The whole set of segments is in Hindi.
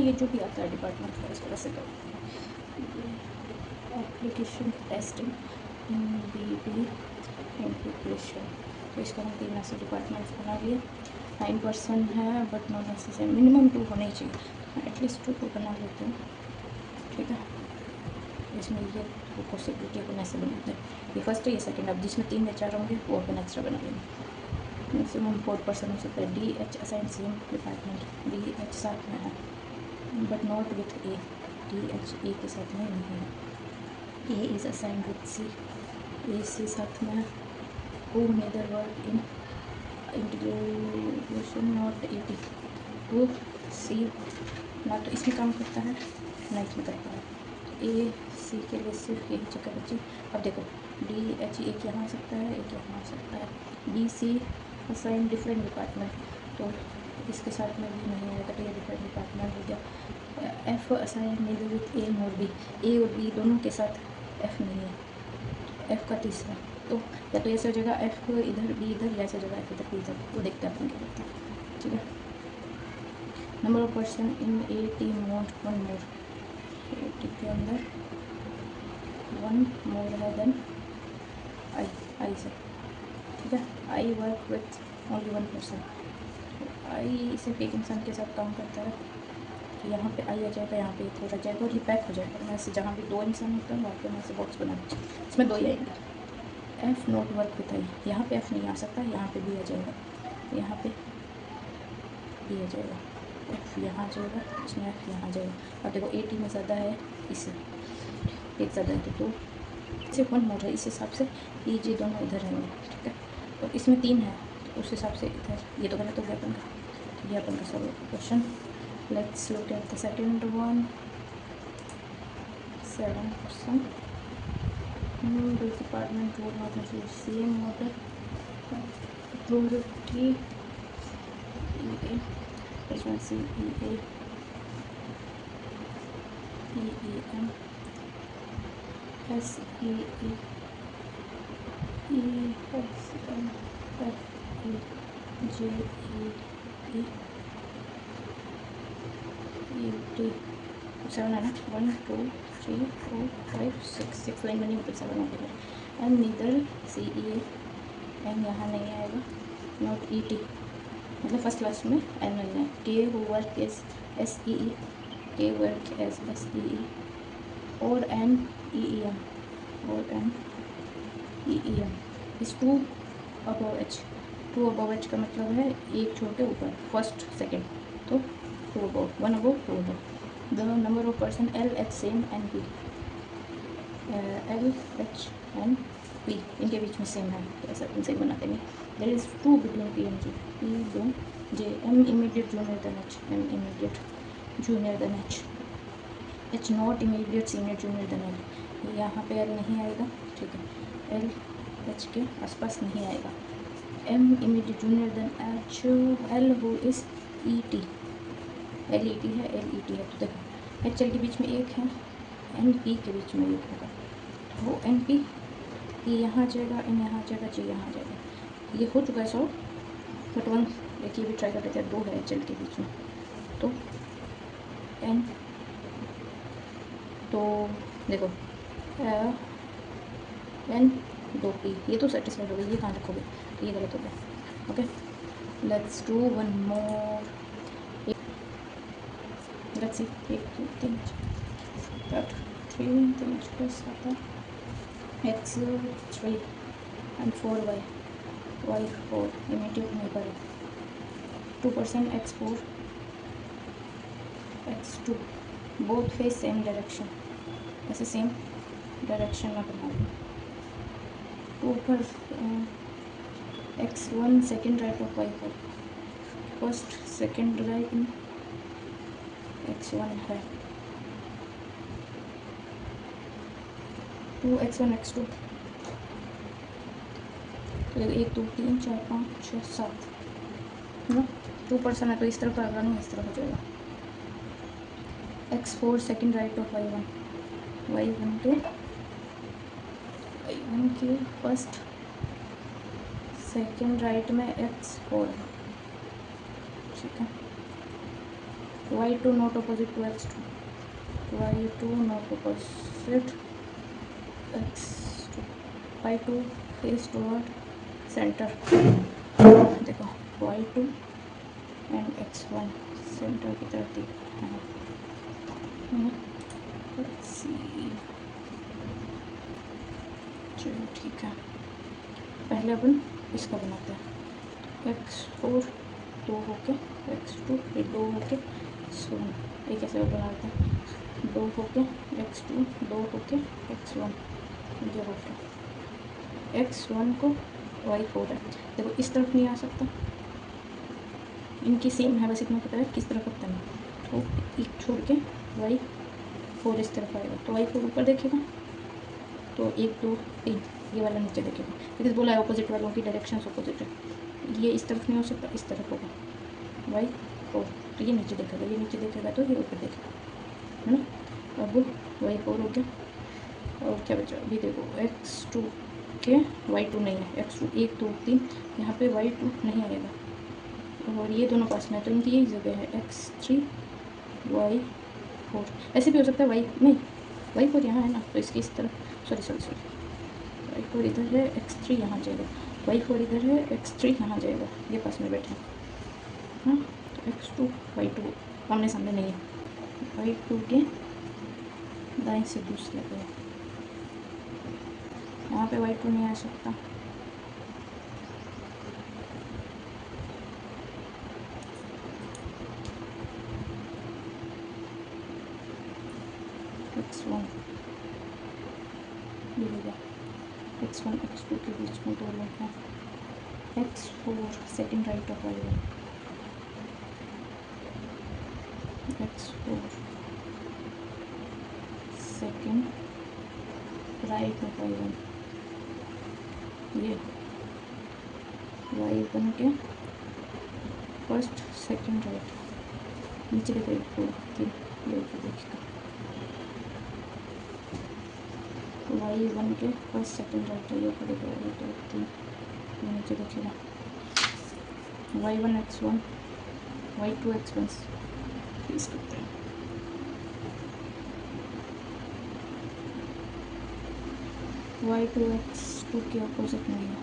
ये जो भी आता है डिपार्टमेंट का इस तरह से करो। एप्लीकेशन टेस्टिंग बी इंटीग्रेशन, तो इसका हम 3 ऐसे डिपार्टमेंट्स बना लिए। 9% है बट नॉट नेसेसरी, मिनिमम 2 होने ही चाहिए, एटलीस्ट 2 तो बना लेते हैं, ठीक है। इसमें ये पॉसिबिलिटी अपन ऐसे बनाते हैं, ये फर्स्ट है ये सेकंड, अब जिसमें 3 या 4 होंगे वो अपन एक्स्ट्रा बना लेंगे। मैक्सिमम 4% हो सकता है। D H assign same department, D H साथ में है but not with A, D H A के साथ में नहीं है। A is assign with C, A C साथ में है। Who neither work in integration not A T, who C ना तो इसमें काम करता है ना इसमें करता है। ए सी के लिए सिर्फ यही जगह बची। अब देखो डी एच एक यहाँ आ सकता है, एक यहाँ आ सकता है। B C assign different department, तो इसके साथ में भी नहीं आएगा, तो ये डिफरेंट डिपार्टमेंट हो गया। F assign neither with A not B, A और बी दोनों के साथ एफ नहीं है, एफ का तीसरा, तो या तो ऐसे हो जाएगा एफ इधर बी इधर, या ऐसे हो जाएगा एफ इधर बी इधर, वो देखते हैं अपन क्या करते हैं, ठीक है। Number of person in A team want 1 more, A T के अंदर 1 मोर है देन आई से, ठीक है। I work with only 1 person, I सिर्फ एक इंसान के साथ काम करता है, तो यहाँ पे आई आ जाएगा, यहाँ पे एक हो जाएगा और ये पैक हो जाएगा। मैं से जहाँ भी 2 इंसान होता है वहाँ पे मैं से बॉक्स बना दीजिए, इसमें 2 ही आएंगे। F note work with I, यहाँ पे एफ नहीं आ सकता, यहाँ पे भी आ जाएगा, यहाँ पे भी आ जाएगा, एफ यहाँ आ जाएगा, इसमें एफ यहाँ आ जाएगा। अब देखो ए टी में ज़्यादा है, इससे एक ज़्यादा है, तो 2 सिर्फ 1 मोड है, इस हिसाब से ये जी दोनों इधर रहेंगे, ठीक है। और इसमें 3 है तो उस हिसाब से इधर, ये तो गलत हो गया अपन का, तो ये अपन का solve question. Let's look at the second one. 7% this department would not receive same order authority EA plus 1 CEA EEM SEE ESM FE JEE ET 7 है ना, 1 2 3 4 5 6 लाइन बनी, मतलब 7 हो गया। एंड नीदर CEA, एन यहाँ नहीं आएगा, नॉट ET, मतलब फर्स्ट क्लास में एन नहीं है। के हु वर्क एज SEE, के वर्क एज SEE, और एन EEM, और एन EEM इस 2 अबव एच, 2 अबव एच का मतलब है एक छोटे ऊपर, फर्स्ट सेकेंड, तो 2 above, 1 above 2 above. The number of person L H same N P, L H N P इनके बीच में सेम है, तो ऐसा इनसे बनाते नहीं। There is 2 between P and G, P दो J, M immediate junior than H, M immediate junior than H, H not immediate senior junior than L, यहाँ पे एल नहीं आएगा, ठीक है, एल एच के आसपास नहीं आएगा। M immediate junior than H, L who is E T, L E T है, एल ई टी है, तो देखो एच एल के बीच में एक है, एन पी के बीच में एक होगा, वो एन पी यहाँ आ जाएगा, एन यहाँ आ जाएगा, जी यहाँ आ जाएगा। ये हो चुका है सॉल्व, बट 1 देखिए भी ट्राई कर लेते हैं, 2 है एच एल के बीच में, तो एन, तो देखो एन 2 पी, ये तो सेटिस्फाइड हो गई, ये कहाँ रखोगे, तो ये गलत हो गया। Okay, let's do 1 more, let's see 1 2 3 4 3 3 plus आता एक्स 3 एंड 4 वाई 4 इमीडिएट नहीं करें, 2% x4 x2 both face same direction, ऐसे सेम डायरेक्शन में बना लो। 2 पर x1 second right of y4, first second right में x1 है, 2 x1 x2, तो 1 2 3 4 5 6 7 है ना, 2% है तो इस तरफ आएगा नहीं, इस तरफ हो जाएगा। x4 second right of y1, y1 के फर्स्ट सेकेंड राइट में x4 है, ठीक है। y2 not opposite to x2, y2 not opposite x2, y2 face toward centre. देखो y2 एंड x1 सेंटर की तरफ दिख रहा है। चलो ठीक है, पहले अपन इसका बनाते हैं। x4 2 होके x2, फिर 2 होके x1, ये कैसे बनाते हैं? 2 होके x2, 2 होके x1, ये हो गया। x1 को y4 है, देखो इस तरफ नहीं आ सकता, इनकी सेम है, बस इतना पता है किस तरफ रखता है। तो एक छोड़ के y4 इस तरफ आएगा, तो y4 ऊपर देखेगा, तो 1 2 3 ये वाला नीचे देखेगा, बिकॉज बोला है ऑपोजिट वालों की डायरेक्शंस ऑपोजिट है। ये इस तरफ नहीं हो सकता, इस तरफ होगा y4, तो ये नीचे देखेगा, ये नीचे देखेगा तो ये ऊपर देखेगा, है ना। अब y4 हो गया, और क्या बचा अभी देखो x2 के y2 नहीं है, x2 1 2 3, यहाँ पे y2 नहीं आएगा, और ये दोनों पास में है, तो इनकी यही जगह है x3 y4। ऐसे भी हो सकता है y नहीं, y4 यहाँ है ना, तो इसकी इस तरफ सॉरी y4 इधर है, x3 यहाँ जाएगा, y4 इधर है, x3 यहाँ जाएगा, ये पास में बैठे हैं, हाँ। तो x2 y2 आमने सामने नहीं है, y2 के दाएं से दूसरे पे, यहाँ पे y2 नहीं आ सकता, x1 ये हो गया, x1 x2 के बीच में 2 लोग हैं, x4 second right of y1, x4 second right of y1, ये y1 के फर्स्ट सेकेंड राइट, नीचे देखो 1 2 3, ये ऊपर देखिएगा, y1 के फर्स्ट सेकेंड राइट है, ये ऊपर देखो 1 2 3, ये नीचे देखिएगा, y1 x1 y2 x1 face करते हैं। y2 x2 के अपोजिट नहीं है,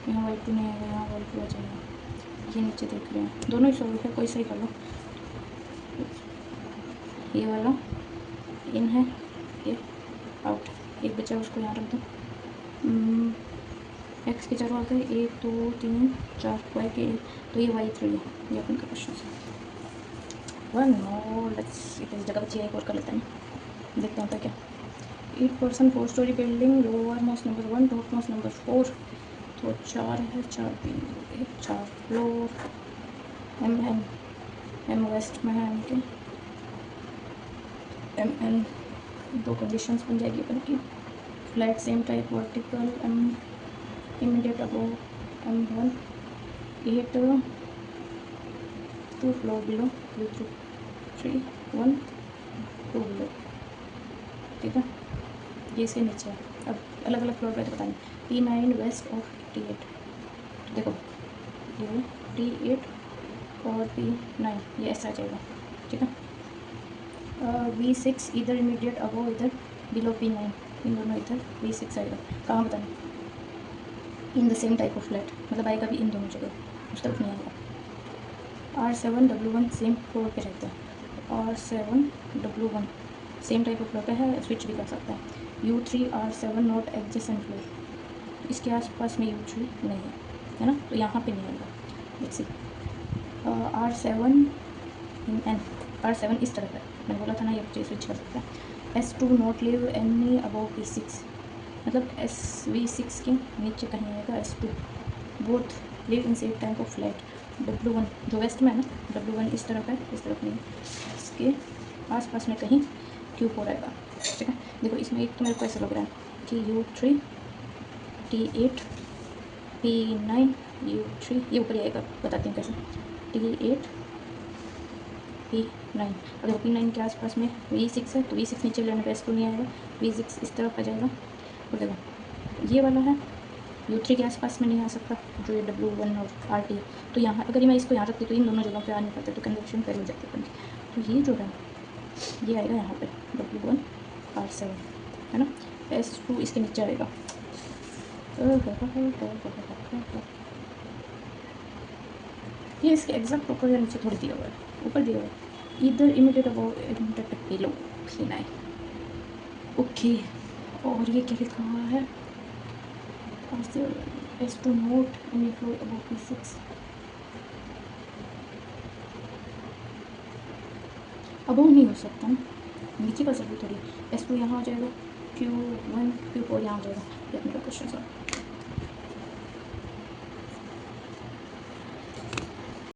यहाँ y2 नहीं आएगा, यहाँ y2 आ जाएगा, ये नीचे देख रहे हैं, दोनों ही सॉल्व है, कोई सही कर लो। ये वाला इन है, ये आउट, एक बचा उसको यहाँ रख दो। एक्स के 4 आ गए, 1 2 3 4, वाई के, तो ये y3 है, ये अपन का क्वेश्चन है। वन मोर, लेट्स इस जगह बची है, एक और कर लेते हैं, देखते हैं क्या। 8 person 4 story building, lower most number 1, top most number 4, तो 4 है, 4 3 4 फ्लोर, एम वेस्ट में है, इनके एम दो कंडीशंस बन जाएगी अपन की, flat same type vertical M immediate above M1, 8 2 floor below, 2 3 1 2 below, ठीक है, ये इसके नीचे है। अब अलग अलग फ्लोर पे तो बताएंगे, P9 वेस्ट और T8, देखो ये T8 और P9 ये ऐसा आ जाएगा, ठीक है। V6 इधर इमीडिएट अबव, इधर बिलो P9, इन दोनों इधर V6 आएगा, कहाँ बताना, in the same type of flat, मतलब आएगा भी इन दोनों जगह, उस तरफ नहीं आएगा। R7 W1 सेम फ्लोर पे रहता है, R7 W1 same type of floor पे है, स्विच भी कर सकता है। U3 R7 not adjacent floor, इसके आसपास में U3 नहीं है ना, तो यहाँ पे नहीं आएगा। Let's see, R7 in N, R7 इस तरफ है, मैंने बोला था ना ये स्विच कर सकता है। S2 not live any above P6, मतलब SV6 के नीचे कहीं आएगा S2, both live in same type of flat. W1 जो वेस्ट में है ना, W1 इस तरफ है, इस तरफ नहीं, इसके आसपास में कहीं Q4 आएगा, ठीक है। देखो इसमें एक तो मेरे को ऐसा लग रहा है कि U3 T8 P9 U3, ये ऊपर ही आएगा, बताती हूँ कैसे, T8 P9, अगर P9 के आसपास में V6 है तो V6 नीचे लेने पे S2 नहीं आएगा, V6 इस तरफ आ जाएगा, और देखो ये वाला है U3 के आसपास में नहीं आ सकता, जो ये W1 और RT है। तो यहाँ अगर मैं इसको यहाँ रखती तो इन दोनों जगहों पे आ नहीं पाता, तो कन्वर्शन फेल हो जाती है। तो ये जो है ये आएगा यहाँ पे W1 R7 है ना। S2 इसके नीचे आएगा। ये इसके एग्जैक्ट ऊपर या नीचे थोड़ी दिया हुआ है, ऊपर दिया हुआ है, इधर immediate above immediate below P9। Okay, और ये क्या लिखा हुआ है, S2 not in floor above P6। Above नहीं हो सकता ना, नीचे का सभी थोड़ी। S2 यहाँ आ जाएगा, Q1 Q4 यहाँ आ जाएगा। ये अपने क्वेश्चन सॉल्व।